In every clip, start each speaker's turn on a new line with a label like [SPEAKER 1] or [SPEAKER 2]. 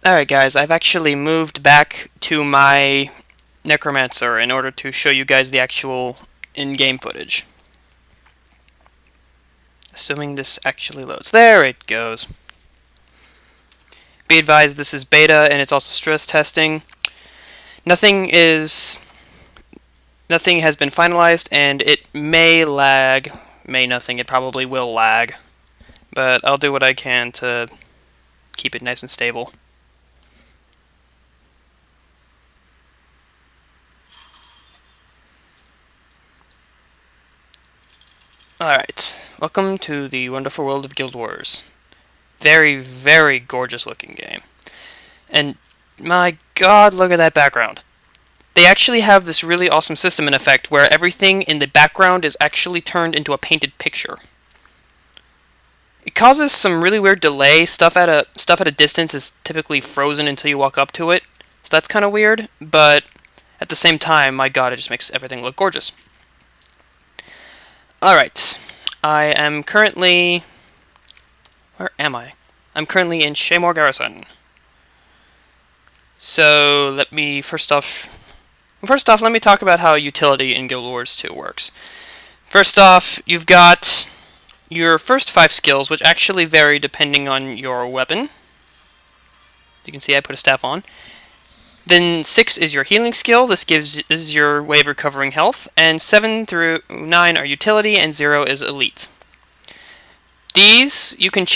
[SPEAKER 1] Alright guys, I've actually moved back to my Necromancer in order to show you guys the actual in-game footage. Assuming this actually loads. There it goes. Be advised, this is beta and it's also stress testing. Nothing has been finalized and it may lag. It probably will lag. But I'll do what I can to keep it nice and stable. Alright, welcome to the wonderful world of Guild Wars. Very, very gorgeous looking game. And my god, look at that background. They actually have this really awesome system in effect where everything in the background is actually turned into a painted picture. It causes some really weird delay. Stuff at a distance is typically frozen until you walk up to it. So that's kind of weird, but at the same time, my god, it just makes everything look gorgeous. Alright, I am currently... Where am I? I'm currently in Shaymore Garrison. So, let me first off, let me talk about how utility in Guild Wars 2 works. First off, you've got your first 5 skills, which actually vary depending on your weapon. You can see I put a staff on. Then 6 is your healing skill. This is your way of recovering health. And 7 through 9 are utility, and 0 is elite. These you can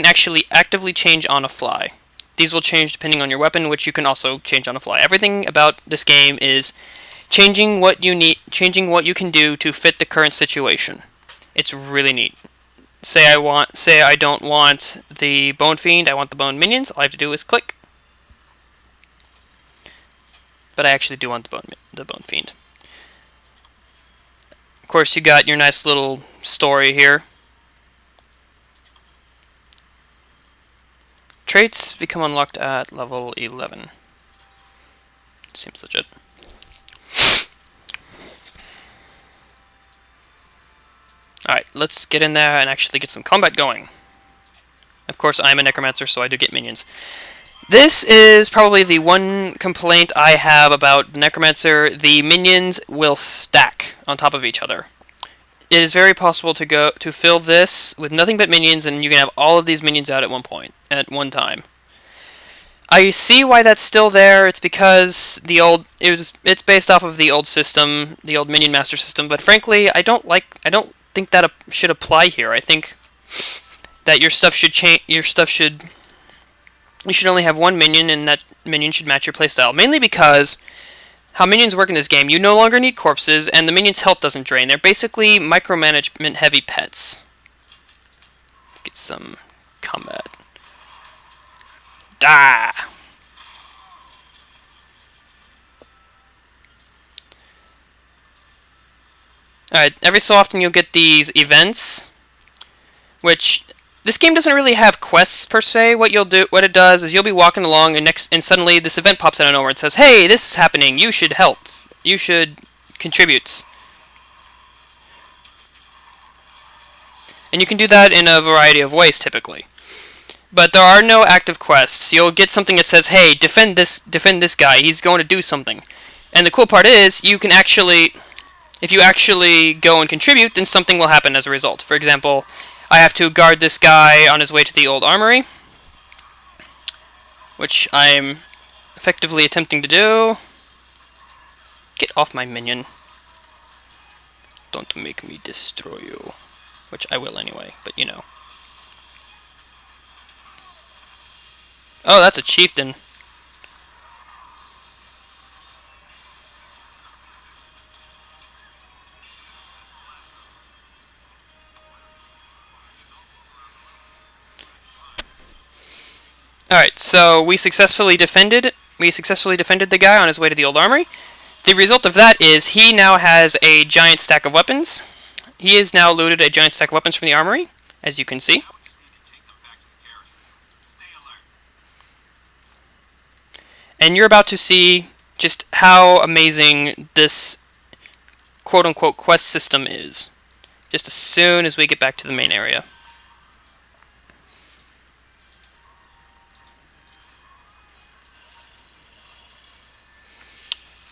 [SPEAKER 1] actually actively change on a fly. These will change depending on your weapon, which you can also change on a fly. Everything about this game is changing what you can do to fit the current situation. It's really neat. Say I don't want the Bone Fiend, I want the Bone Minions. All I have to do is click. But I actually do want the Bone Fiend. Of course, you got your nice little story here. Traits become unlocked at level 11. Seems legit. Alright, let's get in there and actually get some combat going. Of course, I'm a Necromancer, so I do get minions. This is probably the one complaint I have about Necromancer. The minions will stack on top of each other. It is very possible to fill this with nothing but minions, and you can have all of these minions out at one time. I see why that's still there. It's because it's based off of the old system, the old Minion Master system. But frankly, I don't think that should apply here. I think that your stuff should change. You should only have one minion, and that minion should match your playstyle. Mainly because how minions work in this game, you no longer need corpses, and the minions' health doesn't drain. They're basically micromanagement-heavy pets. Let's get some combat. Die! Alright, every so often you'll get these events, which... This game doesn't really have quests per se. What it does is you'll be walking along and suddenly this event pops out of nowhere and says, "Hey, this is happening. You should help. You should contribute." And you can do that in a variety of ways typically. But there are no active quests. You'll get something that says, "Hey, defend this guy. He's going to do something." And the cool part is you can actually, if you actually go and contribute, then something will happen as a result. For example, I have to guard this guy on his way to the old armory, which I'm effectively attempting to do. Get off my minion. Don't make me destroy you. Which I will anyway, but you know. Oh, that's a chieftain. Alright, so we successfully defended the guy on his way to the old armory. The result of that is he now has a giant stack of weapons. He has now looted a giant stack of weapons from the armory, as you can see. And you're about to see just how amazing this quote-unquote quest system is, just as soon as we get back to the main area.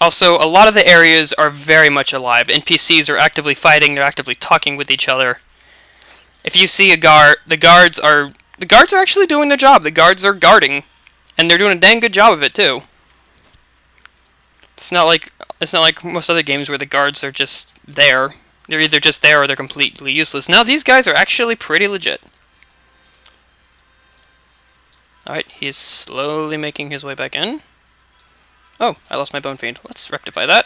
[SPEAKER 1] Also, a lot of the areas are very much alive. NPCs are actively fighting, they're actively talking with each other. If you see a guard, the guards are actually doing their job. The guards are guarding, and they're doing a dang good job of it too. It's not like most other games where the guards are just there. They're either just there or they're completely useless. Now these guys are actually pretty legit. Alright, he's slowly making his way back in. Oh, I lost my bone fiend. Let's rectify that.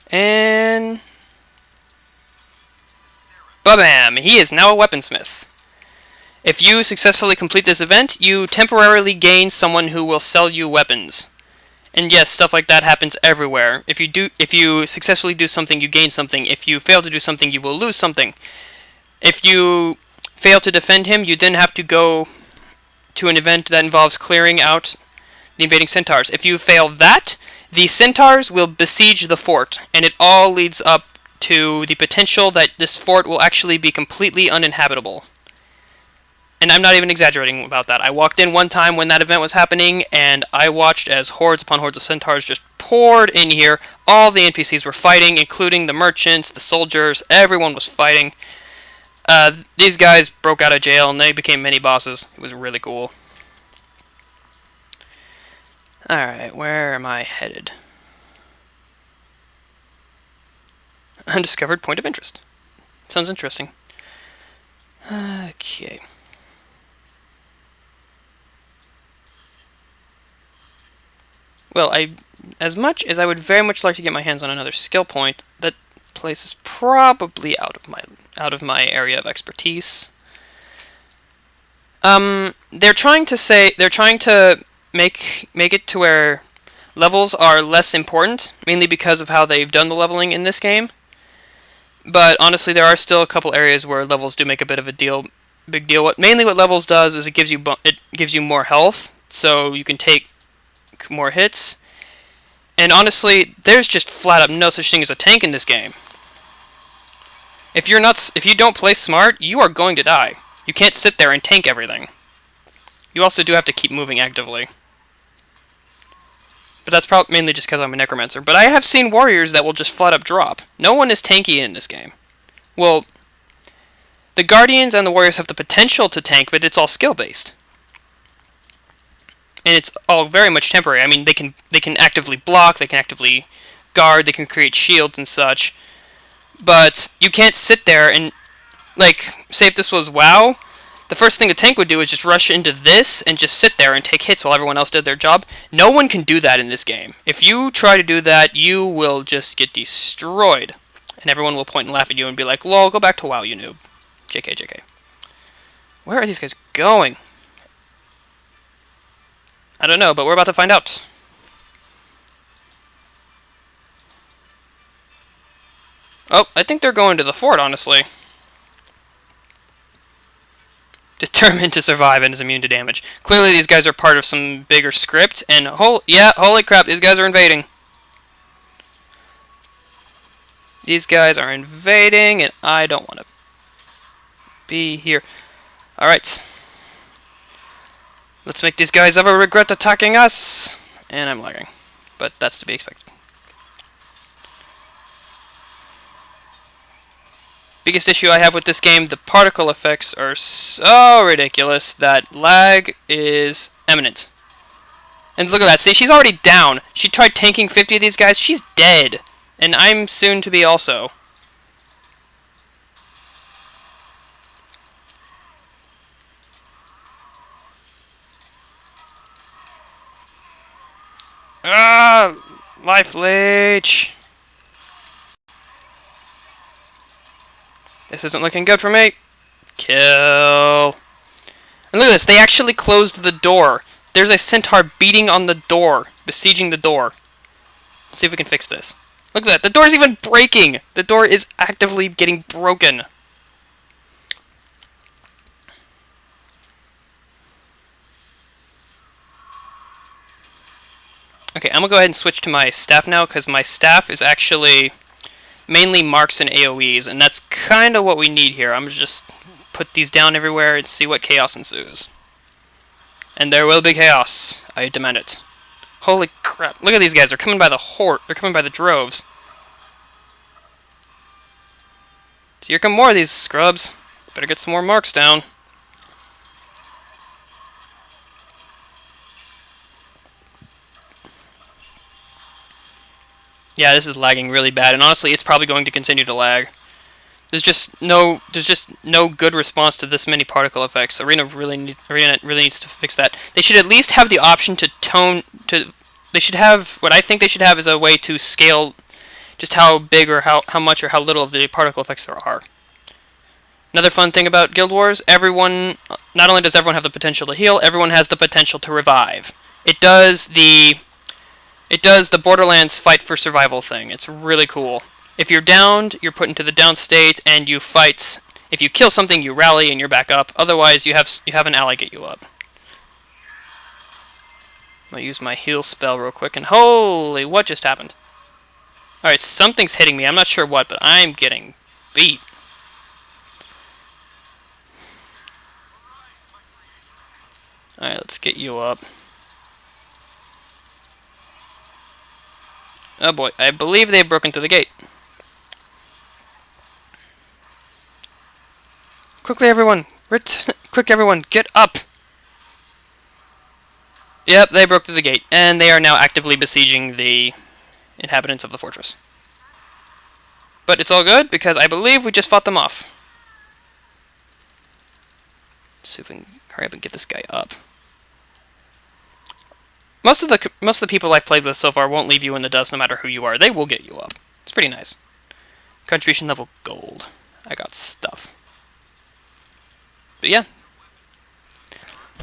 [SPEAKER 1] And... Ba-bam! He is now a weaponsmith. If you successfully complete this event, you temporarily gain someone who will sell you weapons. And yes, stuff like that happens everywhere. If you successfully do something, you gain something. If you fail to do something, you will lose something. If you fail to defend him, you then have to go to an event that involves clearing out the invading centaurs. If you fail that, the centaurs will besiege the fort, and it all leads up to the potential that this fort will actually be completely uninhabitable. And I'm not even exaggerating about that. I walked in one time when that event was happening, and I watched as hordes upon hordes of centaurs just poured in here. All the NPCs were fighting, including the merchants, the soldiers, everyone was fighting. These guys broke out of jail, and they became mini bosses. It was really cool. Alright, where am I headed? Undiscovered point of interest. Sounds interesting. Okay. Well, as much as I would very much like to get my hands on another skill point, that place is probably out of my area of expertise. They're trying to make it to where levels are less important, mainly because of how they've done the leveling in this game. But honestly, there are still a couple areas where levels do make a bit of a big deal. What levels does is it gives you more health, so you can take more hits. And honestly, there's just flat up no such thing as a tank in this game. If you don't play smart, you are going to die. You can't sit there and tank everything. You also do have to keep moving actively. But that's probably mainly just because I'm a necromancer. But I have seen warriors that will just flat up drop. No one is tanky in this game. Well, the guardians and the warriors have the potential to tank, but it's all skill based. And it's all very much temporary. I mean, they can actively block, they can actively guard, they can create shields and such. But you can't sit there and, like, say if this was WoW, the first thing a tank would do is just rush into this and just sit there and take hits while everyone else did their job. No one can do that in this game. If you try to do that, you will just get destroyed. And everyone will point and laugh at you and be like, lol, go back to WoW, you noob. JK, JK. Where are these guys going? I don't know, but we're about to find out. Oh, I think they're going to the fort, honestly. Determined to survive and is immune to damage. Clearly these guys are part of some bigger script, and holy crap, these guys are invading. These guys are invading, and I don't want to be here. Alright. Let's make these guys ever regret attacking us! And I'm lagging. But that's to be expected. Biggest issue I have with this game, the particle effects are so ridiculous that lag is imminent. And look at that, see, she's already down. She tried tanking 50 of these guys, she's dead. And I'm soon to be also. Ah! Life leech! This isn't looking good for me. Kill. And look at this, they actually closed the door. There's a centaur beating on the door, besieging the door. Let's see if we can fix this. Look at that, the door's even breaking! The door is actively getting broken. Okay, I'm gonna go ahead and switch to my staff now, because my staff is actually mainly marks and AoEs, and that's kind of what we need here. I'm gonna just put these down everywhere and see what chaos ensues. And there will be chaos. I demand it. Holy crap. Look at these guys. They're coming by the horde. They're coming by the droves. So here come more of these scrubs. Better get some more marks down. Yeah, this is lagging really bad, and honestly, it's probably going to continue to lag. There's just no good response to this many particle effects. Arena really needs to fix that. They should at least have the option to They should have what I think they should have is a way to scale just how big or how much or how little of the particle effects there are. Another fun thing about Guild Wars, not only does everyone have the potential to heal, everyone has the potential to revive. It does the Borderlands fight for survival thing. It's really cool. If you're downed, you're put into the down state, and you fight. If you kill something, you rally and you're back up. Otherwise, you have an ally get you up. I'm gonna use my heal spell real quick, and holy, what just happened? Alright, something's hitting me. I'm not sure what, but I'm getting beat. Alright, let's get you up. Oh boy, I believe they've broken through the gate. Quickly, everyone! Quick, everyone, get up! Yep, they broke through the gate, and they are now actively besieging the inhabitants of the fortress. But it's all good, because I believe we just fought them off. See if we can hurry up and get this guy up. Most of the people I've played with so far won't leave you in the dust no matter who you are. They will get you up. It's pretty nice. Contribution level gold. I got stuff. But yeah.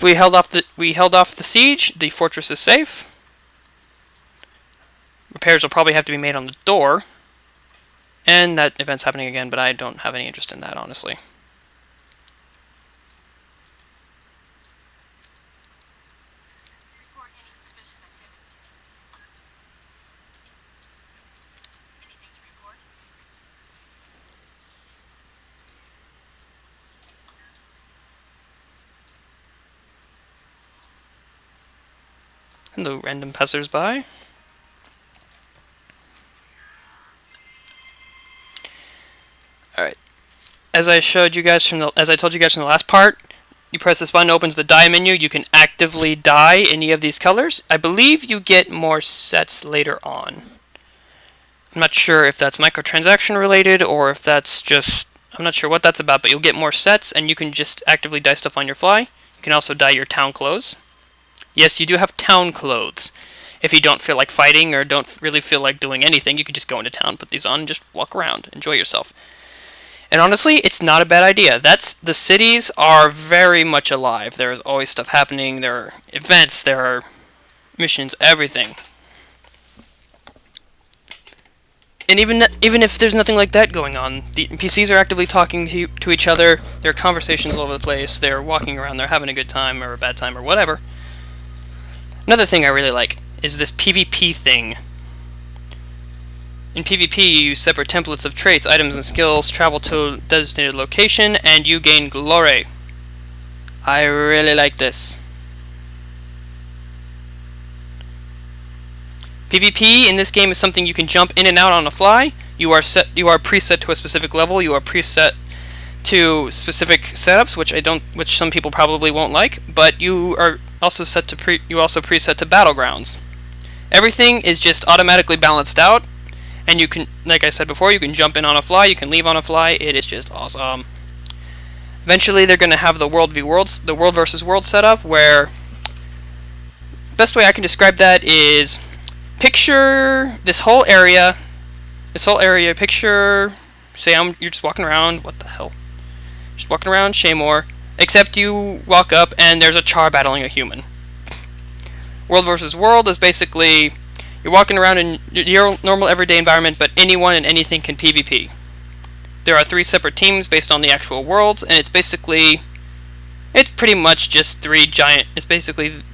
[SPEAKER 1] We held off the siege. The fortress is safe. Repairs will probably have to be made on the door. And that event's happening again, but I don't have any interest in that, honestly.
[SPEAKER 2] Report any suspicious activity. Anything to report?
[SPEAKER 1] Hello, random passersby. Alright. As I told you guys from the last part, you press this button, opens the dye menu. You can actively dye any of these colors. I believe you get more sets later on. I'm not sure if that's microtransaction related or if that's just... I'm not sure what that's about, but you'll get more sets and you can just actively dye stuff on your fly. You can also dye your town clothes. Yes, you do have town clothes. If you don't feel like fighting or don't really feel like doing anything, you can just go into town, put these on, and just walk around, enjoy yourself. And honestly, it's not a bad idea. The cities are very much alive. There is always stuff happening. There are events. There are missions. Everything. And even if there's nothing like that going on, the NPCs are actively talking to each other. There are conversations all over the place. They're walking around. They're having a good time or a bad time or whatever. Another thing I really like is this PvP thing. In PvP, you use separate templates of traits, items, and skills, travel to a designated location, and you gain glory. I really like this. PvP in this game is something you can jump in and out on the fly. You are preset to a specific level. You are preset to specific setups, which some people probably won't like. But you are also preset to battlegrounds. Everything is just automatically balanced out. And you can, like I said before, you can jump in on a fly, you can leave on a fly. It is just awesome. Eventually, they're going to have the world versus world setup, where best way I can describe that is picture this whole area. Picture, say you're just walking around. What the hell? Just walking around Shaymore, except you walk up and there's a char battling a human. World versus world is basically you're walking around in your normal everyday environment, but anyone and anything can PvP. There are 3 separate teams based on the actual worlds, and it's pretty much just 3 giant... It's basically